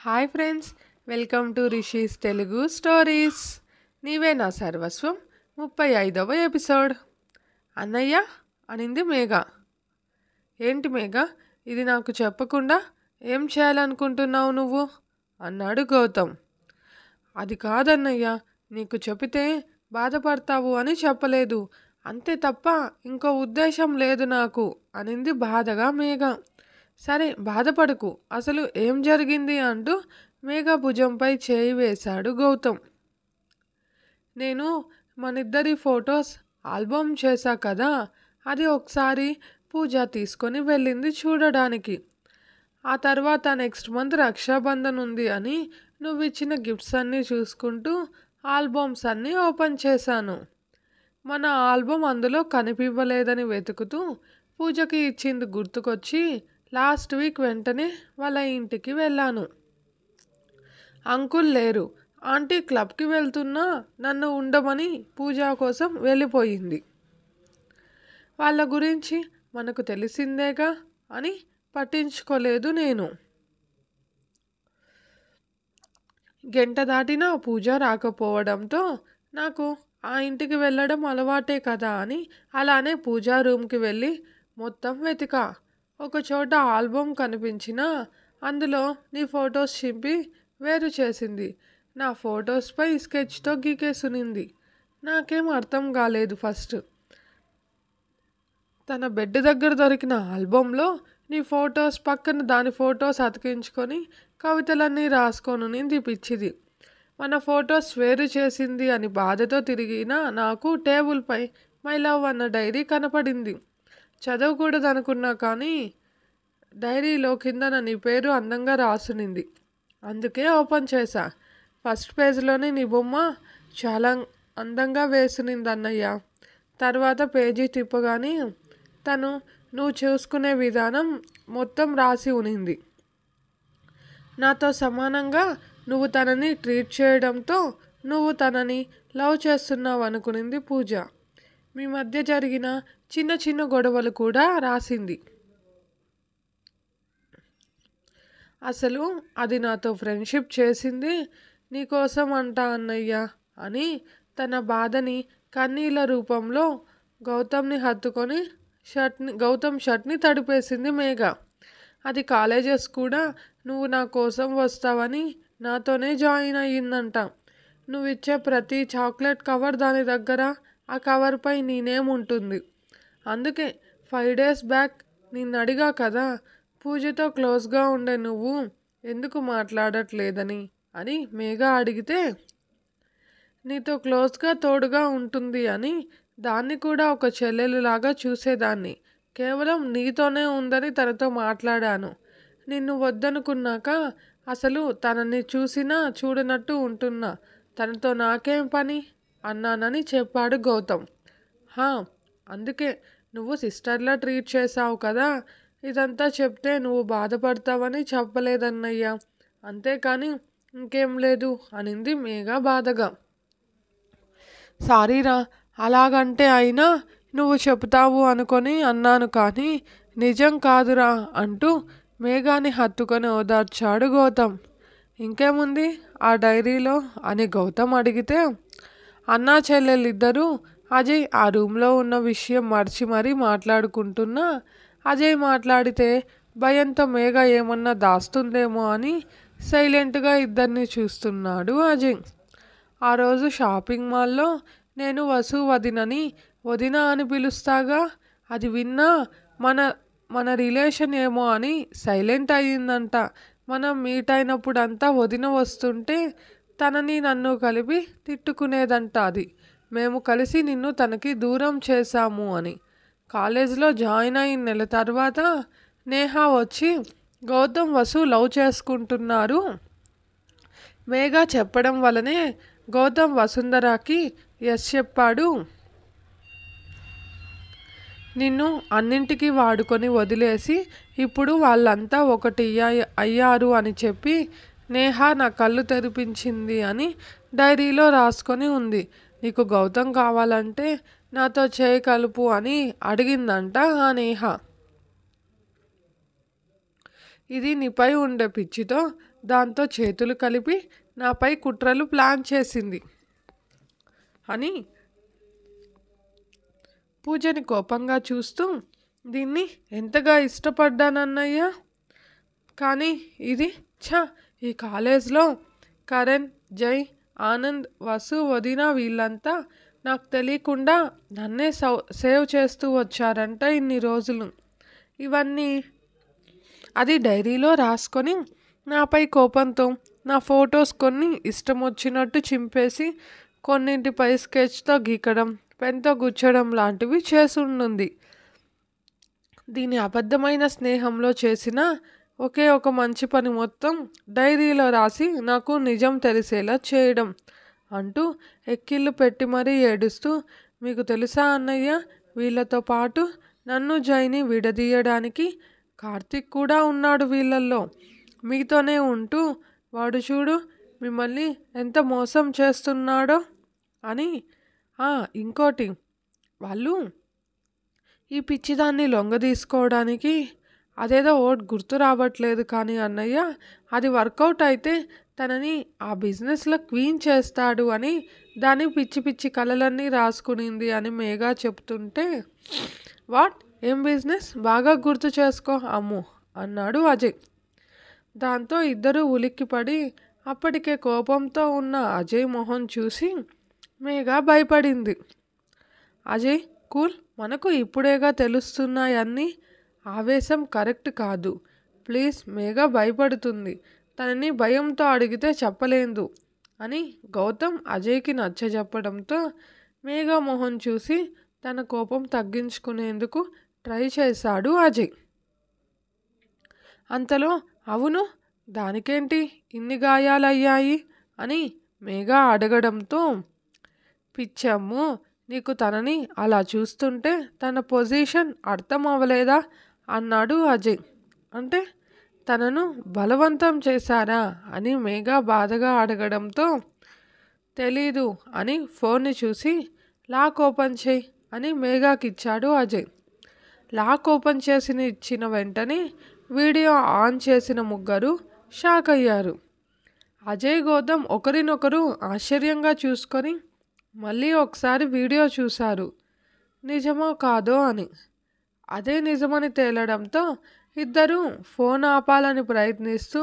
Hi friends, welcome to rishis Telugu stories. నీవే నా సర్వస్వం 35వ ఎపిసోడ్. అన్నయ్య అనింది మేఘ. ఏంటి మేఘ, ఇది నాకు చెప్పకుండా ఏం చేయాలనుకుంటున్నావు నువ్వు అన్నాడు గౌతమ్. అది కాదన్నయ్య, నీకు చెబితే బాధపడతావు అని చెప్పలేదు, అంతే తప్ప ఇంకో ఉద్దేశం లేదు నాకు అనింది బాధగా మేఘ. సరే బాధపడకు, అసలు ఏం జరిగింది అంటూ మేఘ భుజంపై చేయి వేశాడు గౌతమ్. నేను మనిద్దరి ఫొటోస్ ఆల్బమ్ చేశా కదా, అది ఒకసారి పూజ తీసుకొని వెళ్ళింది చూడడానికి. ఆ తర్వాత నెక్స్ట్ మంత్ రక్షాబంధన్ ఉంది అని నువ్వు ఇచ్చిన గిఫ్ట్స్ అన్నీ చూసుకుంటూ ఆల్బమ్స్ అన్నీ ఓపెన్ చేశాను. మన ఆల్బమ్ అందులో కనిపివ్వలేదని వెతుకుతూ పూజకి ఇచ్చింది గుర్తుకొచ్చి లాస్ట్ వీక్ వెంటనే వాళ్ళ ఇంటికి వెళ్ళాను. అంకుల్ లేరు, ఆంటీ క్లబ్కి వెళ్తున్నా నన్ను ఉండమని పూజ కోసం వెళ్ళిపోయింది. వాళ్ళ గురించి మనకు తెలిసిందేగా అని పట్టించుకోలేదు నేను. గంట దాటినా పూజ రాకపోవడంతో నాకు ఆ ఇంటికి వెళ్ళడం అలవాటే కదా అని అలానే పూజా రూమ్కి వెళ్ళి మొత్తం వెతికా. ఒకచోట ఆల్బమ్ కనిపించినా అందులో నీ ఫొటోస్ చింపి వేరు చేసింది. నా ఫొటోస్పై స్కెచ్తో గీకేసునింది. నాకేం అర్థం కాలేదు ఫస్ట్. తన బెడ్ దగ్గర దొరికిన ఆల్బంలో నీ ఫొటోస్ పక్కన దాని ఫొటోస్ అతికించుకొని కవితలన్నీ రాసుకొనునింది పిచ్చిది. మన ఫొటోస్ వేరు చేసింది అని బాధతో తిరిగిన నాకు టేబుల్పై మై లవ్ అన్న డైరీ కనపడింది. చదవకూడదు అనుకున్నా కానీ డైరీలో కిందన నీ పేరు అందంగా రాసునింది, అందుకే ఓపెన్ చేశా. ఫస్ట్ పేజ్లోనే నీ బొమ్మ చాలా అందంగా వేసునింది అన్నయ్య. తర్వాత పేజీ తిప్పగానే నువ్వు చూసుకునే విధానం మొత్తం రాసి ఉనింది. నాతో సమానంగా నువ్వు తనని ట్రీట్ చేయడంతో నువ్వు తనని లవ్ చేస్తున్నావు అనుకునింది పూజ. మీ మధ్య జరిగిన చిన్న చిన్న గొడవలు కూడా రాసింది. అసలు అది నాతో ఫ్రెండ్షిప్ చేసింది నీకోసం అంట అన్నయ్య అని తన బాధని కన్నీళ్ళ రూపంలో గౌతమ్ని హత్తుకొని గౌతమ్ షర్ట్ని తడిపేసింది మేఘ. అది కాలేజెస్ కూడా నువ్వు నా కోసం వస్తావని నాతోనే జాయిన్ అయ్యిందంట. నువ్వు ఇచ్చే ప్రతి చాక్లెట్ కవర్ దాని దగ్గర ఆ కవర్పై నీ నేమ్ ఉంటుంది. అందుకే 5 days బ్యాక్ నిన్ను అడిగా కదా, పూజతో క్లోజ్గా ఉండే నువ్వు ఎందుకు మాట్లాడట్లేదని అని మేఘ అడిగితే, నీతో క్లోజ్గా తోడుగా ఉంటుంది అని దాన్ని కూడా ఒక చెల్లెలులాగా చూసేదాన్ని. కేవలం నీతోనే ఉందని తనతో మాట్లాడాను. నిన్ను వద్దనుకున్నాక అసలు తనని చూసినా చూడనట్టు ఉంటున్నా, తనతో నాకేం పని అన్నానని చెప్పాడు గౌతమ్. అందుకే నువ్వు సిస్టర్లా ట్రీట్ చేశావు కదా, ఇదంతా చెప్తే నువ్వు బాధపడతావని చెప్పలేదన్నయ్య, అంతేకాని ఇంకేం లేదు అనింది మేఘ బాధగా. సారీరా, అలాగంటే అయినా నువ్వు చెప్తావు అనుకొని అన్నాను కానీ నిజం కాదురా అంటూ మేఘాని హత్తుకొని ఓదార్చాడు గౌతమ్. ఇంకేముంది ఆ డైరీలో అని గౌతమ్ అడిగితే, అన్నా చెల్లెలిద్దరూ అజయ్ ఆ రూమ్లో ఉన్న విషయం మర్చి మరీ మాట్లాడుకుంటున్నా, అజయ్ మాట్లాడితే భయంతో మేఘ ఏమన్నా దాస్తుందేమో అని సైలెంట్గా ఇద్దరిని చూస్తున్నాడు అజయ్. ఆ రోజు షాపింగ్ మాల్లో నేను వసు వదినని వదిన అని పిలుస్తాగా, అది విన్నా మన రిలేషన్ ఏమో అని సైలెంట్ అయ్యిందంట. మనం మీట్ అయినప్పుడంతా వదిన వస్తుంటే తనని నన్ను కలిపి తిట్టుకునేదంట. అది మేము కలిసి నిన్ను తనకి దూరం చేశాము అని. కాలేజ్లో జాయిన్ అయిన నెల తర్వాత నేహ వచ్చి గౌతమ్ వసు లవ్ చేసుకుంటున్నారు మేఘ చెప్పడం వల్లనే గౌతమ్ వసుంధరాకి ఎస్ చెప్పాడు. నిన్ను అన్నింటికి వాడుకొని వదిలేసి ఇప్పుడు వాళ్ళంతా ఒకటి అయ్యారు అని చెప్పి నేహ నా కళ్ళు తెరిపించింది అని డైరీలో రాసుకొని ఉంది. నీకు గౌతమ్ కావాలంటే నాతో చేయి కలుపు అని అడిగిందంట ఆ నేహ. ఇది నీపై ఉండే పిచ్చితో దాంతో చేతులు కలిపి నాపై కుట్రలు ప్లాన్ చేసింది అని పూజని కోపంగా చూస్తూ, దీన్ని ఎంతగా ఇష్టపడ్డానన్నయ్యా, కానీ ఇది ఈ కాలేజ్లో కరణ్, జై, ఆనంద్, వసు, వదిన వీళ్ళంతా నాకు తెలియకుండా నన్నే సేవ్ చేస్తూ వచ్చారంట ఇన్ని రోజులు. ఇవన్నీ అది డైరీలో రాసుకొని నాపై కోపంతో నా ఫొటోస్ కొన్ని ఇష్టం వచ్చినట్టు చింపేసి కొన్నింటిపై స్కెచ్తో గీకడం, పెన్తో గుచ్చడం లాంటివి చేసుంటుంది. దీని అబద్ధమైన స్నేహంలో చేసిన ఒకే ఒక మంచి పని మొత్తం డైరీలో రాసి నాకు నిజం తెలిసేలా చేయడం అంటూ ఎక్కిళ్ళు పెట్టి మరీ ఏడుస్తూ, మీకు తెలుసా అన్నయ్య, వీళ్ళతో పాటు నన్ను జైని విడదీయడానికి కార్తీక్ కూడా ఉన్నాడు వీళ్ళల్లో. మీతోనే ఉంటూ వాడు చూడు మిమ్మల్ని ఎంత మోసం చేస్తున్నాడో అని. ఇంకోటి, వాళ్ళు ఈ పిచ్చిదాన్ని లొంగదీసుకోవడానికి అదేదో ఓట్ గుర్తు రావట్లేదు కానీ అన్నయ్య, అది వర్కౌట్ అయితే తనని ఆ బిజినెస్లో క్వీన్ చేస్తాడు అని దాని పిచ్చి పిచ్చి కలలన్నీ రాసుకునింది అని మేఘా చెప్తుంటే, వాట్, ఏం బిజినెస్, బాగా గుర్తు చేసుకో అమ్ము అన్నాడు అజయ్. దాంతో ఇద్దరూ ఉలిక్కిపడి అప్పటికే కోపంతో ఉన్న అజయ్ మొహం చూసి మేఘా భయపడింది. అజయ్ కూల్, మనకు ఇప్పుడేగా తెలుస్తున్నాయన్నీ, ఆవేశం కరెక్ట్ కాదు ప్లీజ్. మేఘా భయపడుతుంది, తనని భయంతో అడిగితే చెప్పలేదు అని గౌతమ్ అజయ్కి నచ్చజెప్పడంతో మేఘా మొహం చూసి తన కోపం తగ్గించుకునేందుకు ట్రై చేశాడు అజయ్. అంతలో అవును, దానికేంటి ఇన్ని గాయాలయ్యాయి అని మేఘా అడగడంతో, పిచ్చమ్ము, నీకు తనని అలా చూస్తుంటే తన పొజిషన్ అర్థం అవ్వలేదా అన్నాడు అజయ్. అంటే తనను బలవంతం చేశారా అని మేఘా బాధగా అడగడంతో, తెలీదు అని ఫోన్ని చూసి లాక్ ఓపెన్ చేయి అని మేఘాకిచ్చాడు అజయ్. లాక్ ఓపెన్ చేసి ఇచ్చిన వెంటనే వీడియో ఆన్ చేసిన ముగ్గురు షాక్ అయ్యారు. అజయ్, గౌతమ్ ఒకరినొకరు ఆశ్చర్యంగా చూసుకొని మళ్ళీ ఒకసారి వీడియో చూశారు, నిజమో కాదో అని. అదే నిజమని తేలడంతో ఇద్దరూ ఫోన్ ఆపాలని ప్రయత్నిస్తూ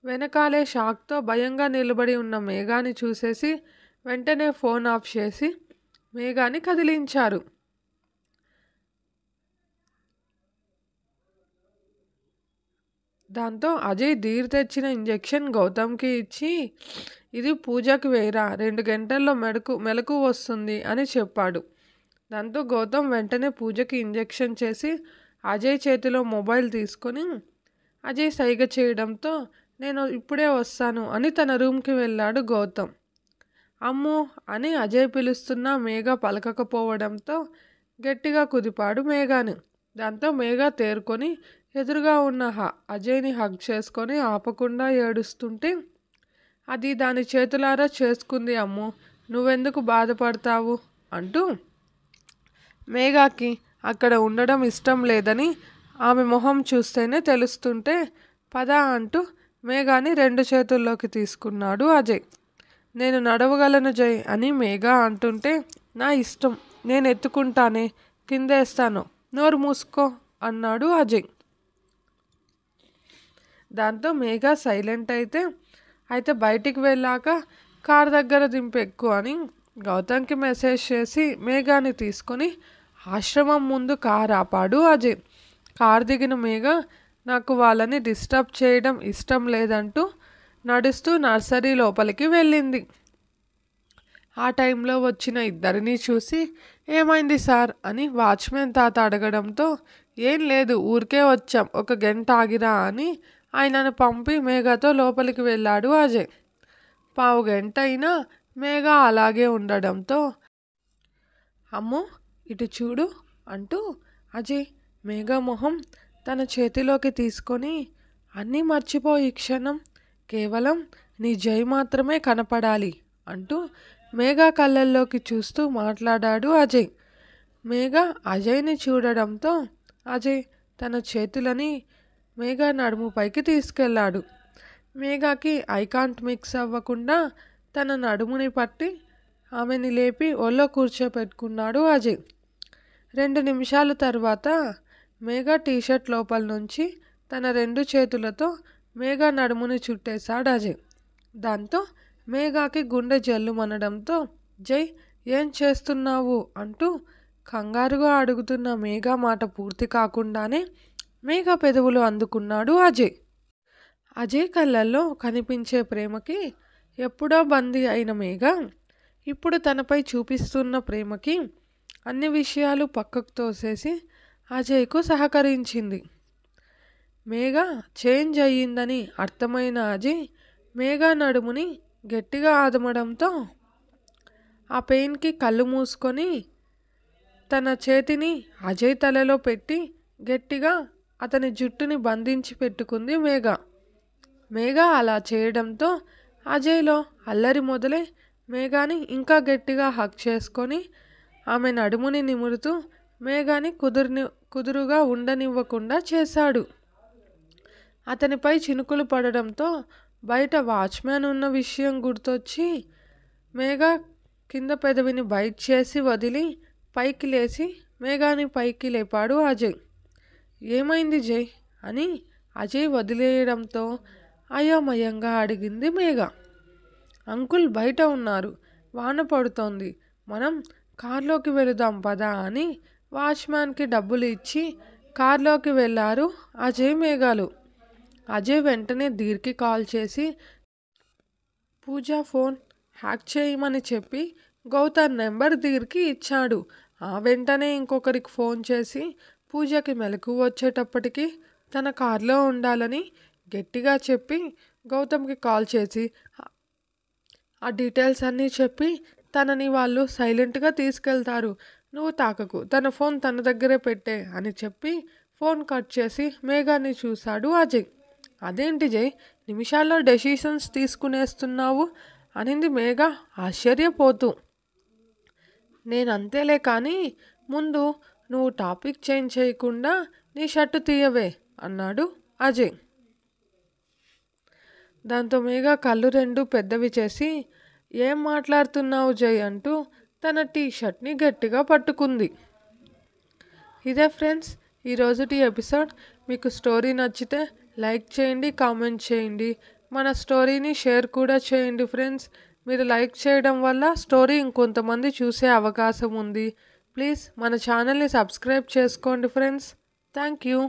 వెనకాలే షాక్తో భయంగా నిలబడి ఉన్న మేఘాని చూసేసి వెంటనే ఫోన్ ఆఫ్ చేసి మేఘాని కదిలించారు. దాంతో అజయ్ ధీర్ తెచ్చిన ఇంజెక్షన్ గౌతమ్కి ఇచ్చి, ఇది పూజకి వేయరా, 2 గంటల్లో మెలకు వస్తుంది అని చెప్పాడు. దాంతో గౌతమ్ వెంటనే పూజకి ఇంజెక్షన్ చేసి అజయ్ చేతిలో మొబైల్ తీసుకొని అజయ్ సైగ చేయడంతో నేను ఇప్పుడే వస్తాను అని తన రూమ్కి వెళ్ళాడు గౌతమ్. అమ్ము అని అజయ్ పిలుస్తున్నా మేఘా పలకకపోవడంతో గట్టిగా కుదిపాడు మేఘాని. దాంతో మేఘా తేరుకొని ఎదురుగా ఉన్న అజయ్ని హగ్ చేసుకొని ఆపకుండా ఏడుస్తుంటే, అది దాని చేతులారా చేసుకుంది అమ్ము, నువ్వెందుకు బాధపడతావు అంటూ మేఘాకి అక్కడ ఉండడం ఇష్టం లేదని ఆమె మొహం చూస్తేనే తెలుస్తుంటే పద అంటూ మేఘాని 2 చేతుల్లోకి తీసుకున్నాడు అజయ్. నేను నడవగలను జై అని మేఘా అంటుంటే, నా ఇష్టం, నేను ఎత్తుకుంటానే, కిందేస్తాను, నోరు మూసుకో అన్నాడు అజయ్. దాంతో మేఘా సైలెంట్ అయితే బయటికి వెళ్ళాక కార్ దగ్గర దింపెక్కు అని గౌతమ్కి మెసేజ్ చేసి మేఘాని తీసుకొని ఆశ్రమం ముందు కార్ ఆపాడు అజయ్. కార్ దిగిన మేఘా నాకు వాళ్ళని డిస్టర్బ్ చేయడం ఇష్టం లేదంటూ నడుస్తూ నర్సరీ లోపలికి వెళ్ళింది. ఆ టైంలో వచ్చిన ఇద్దరిని చూసి ఏమైంది సార్ అని వాచ్మెన్ తాత అడగడంతో, ఏం లేదు, ఊరికే వచ్చాం, 1 గంట ఆగిరా అని ఆయనను పంపి మేఘాతో లోపలికి వెళ్ళాడు అజయ్. 1/2 గంట అయినా మేఘా అలాగే ఉండడంతో, అమ్మో ఇటు చూడు అంటూ అజయ్ మేఘా మొహం తన చేతిలోకి తీసుకొని, అన్నీ మర్చిపోయి క్షణం కేవలం నీ జై మాత్రమే కనపడాలి అంటూ మేఘా కళ్ళల్లోకి చూస్తూ మాట్లాడాడు అజయ్. మేఘా అజయ్ని చూడడంతో అజయ్ తన చేతులని మేఘా నడుము పైకి తీసుకెళ్ళాడు. మేఘాకి ఐ కాంట్ మిక్స్ అవ్వకుండా తన నడుముని పట్టి ఆమెని లేపి ఒళ్ళో కూర్చోపెట్టుకున్నాడు అజయ్. 2 నిమిషాల తర్వాత మేఘా టీషర్ట్ లోపల నుంచి తన 2 చేతులతో మేఘా నడుముని చుట్టేశాడు అజయ్. దాంతో మేఘాకి గుండె జల్లుమనడంతో జై ఏం చేస్తున్నావు అంటూ కంగారుగా అడుగుతున్న మేఘా మాట పూర్తి కాకుండానే మేఘా పెదవులు అందుకున్నాడు అజయ్. అజయ్ కళ్ళల్లో కనిపించే ప్రేమకి ఎప్పుడో బందీ అయిన మేఘా ఇప్పుడు తనపై చూపిస్తున్న ప్రేమకి అన్ని విషయాలు పక్కకు తోసేసి అజయ్కు సహకరించింది. మేఘా చేంజ్ అయ్యిందని అర్థమైన అజయ్ మేఘా నడుముని గట్టిగా ఆదమడంతో ఆ పెయిన్కి కళ్ళు మూసుకొని తన చేతిని అజయ్ తలలో పెట్టి గట్టిగా అతని జుట్టుని బంధించి పెట్టుకుంది మేఘా. మేఘా అలా చేయడంతో అజయ్లో అల్లరి మొదలై మేఘాని ఇంకా గట్టిగా హగ్ చేసుకొని ఆమె నడుముని నిమురుతూ మేఘాని కుదురుగా ఉండనివ్వకుండా చేశాడు. అతనిపై చినుకులు పడడంతో బయట వాచ్మ్యాన్ ఉన్న విషయం గుర్తొచ్చి మేఘా కింద పెదవిని బైట్ చేసి వదిలి పైకి లేచి మేఘాని పైకి లేపాడు అజయ్. ఏమైంది జై అని అజయ్ వదిలేయడంతో అయోమయంగా అడిగింది మేఘా. అంకుల్ బయట ఉన్నారు, వాన పడుతోంది, మనం కార్లోకి వెళుదాం పదా అని వాచ్మ్యాన్కి డబ్బులు ఇచ్చి కార్లోకి వెళ్ళారు అజయ్ మేఘాలు. అజయ్ వెంటనే ధీర్కి కాల్ చేసి పూజ ఫోన్ హ్యాక్ చేయమని చెప్పి గౌతమ్ నెంబర్ ధీర్కి ఇచ్చాడు. ఆ వెంటనే ఇంకొకరికి ఫోన్ చేసి పూజకి మెలకు వచ్చేటప్పటికి తన కార్లో ఉండాలని గట్టిగా చెప్పి గౌతమ్కి కాల్ చేసి ఆ డీటెయిల్స్ అన్నీ చెప్పి తనని వాళ్ళు సైలెంట్గా తీసుకెళ్తారు, నువ్వు తాకకు, తన ఫోన్ తన దగ్గరే పెట్టే అని చెప్పి ఫోన్ కట్ చేసి మేఘాని చూశాడు అజయ్. అదేంటి జై నిమిషాల్లో డెసిషన్స్ తీసుకునేస్తున్నావు అనింది మేఘా ఆశ్చర్యపోతూ. నేనంతేలే కానీ ముందు నువ్వు టాపిక్ చేంజ్ చేయకుండా నీ షర్టు తీయవే అన్నాడు అజయ్. దాంతో మేఘా కళ్ళు 2 పెద్దవి చేసి ఏం మాట్లాడుతున్నావు జై అంటూ తన టీషర్ట్ని గట్టిగా పట్టుకుంది. ఇదే ఫ్రెండ్స్ ఈరోజుటి ఎపిసోడ్. మీకు స్టోరీ నచ్చితే లైక్ చేయండి, కామెంట్ చేయండి, మన స్టోరీని షేర్ కూడా చేయండి ఫ్రెండ్స్. మీరు లైక్ చేయడం వల్ల స్టోరీ ఇంకొంతమంది చూసే అవకాశం ఉంది. ప్లీజ్ మన ఛానల్ని సబ్స్క్రైబ్ చేసుకోండి ఫ్రెండ్స్. Thank you.